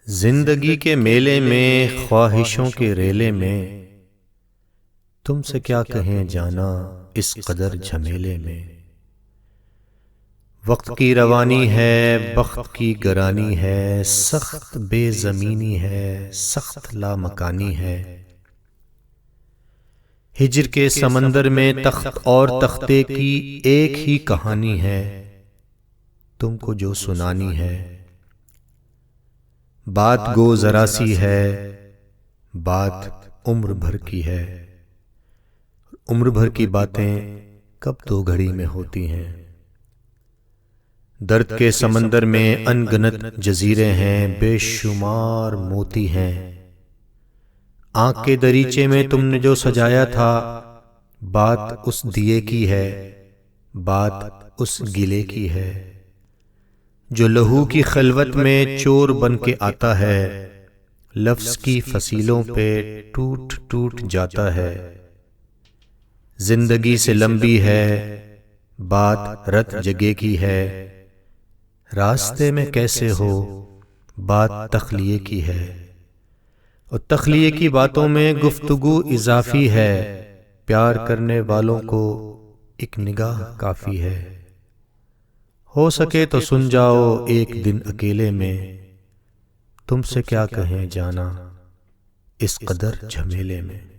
زندگی کے میلے میں، خواہشوں کے ریلے میں، تم سے کیا کہیں جانا اس قدر جھمیلے میں۔ وقت کی روانی ہے، بخت کی گرانی ہے، سخت بے زمینی ہے، سخت لامکانی ہے۔ ہجر کے سمندر میں تخت اور تختے کی ایک ہی کہانی ہے، تم کو جو سنانی ہے۔ بات گو ذرا سی ہے، بات عمر بھر کی ہے، عمر بھر کی باتیں کب دو گھڑی میں ہوتی ہیں۔ درد کے سمندر میں ان گنت جزیرے ہیں، بے شمار موتی ہیں۔ آنکھ کے دریچے میں تم نے جو سجایا تھا، بات اس دیے کی ہے، بات اس گلے کی ہے۔ جو لہو کی خلوت میں چور بن کے آتا ہے، لفظ کی فصیلوں پہ ٹوٹ ٹوٹ جاتا ہے۔ زندگی سے لمبی ہے، بات رت جگہ کی ہے۔ راستے میں کیسے ہو، بات تخلیے کی ہے، اور تخلیے کی باتوں میں گفتگو اضافی ہے۔ پیار کرنے والوں کو ایک نگاہ کافی ہے۔ ہو سکے تو سن جاؤ ایک دن اکیلے میں، تم سے کیا کہیں جانا اس قدر جھمیلے میں۔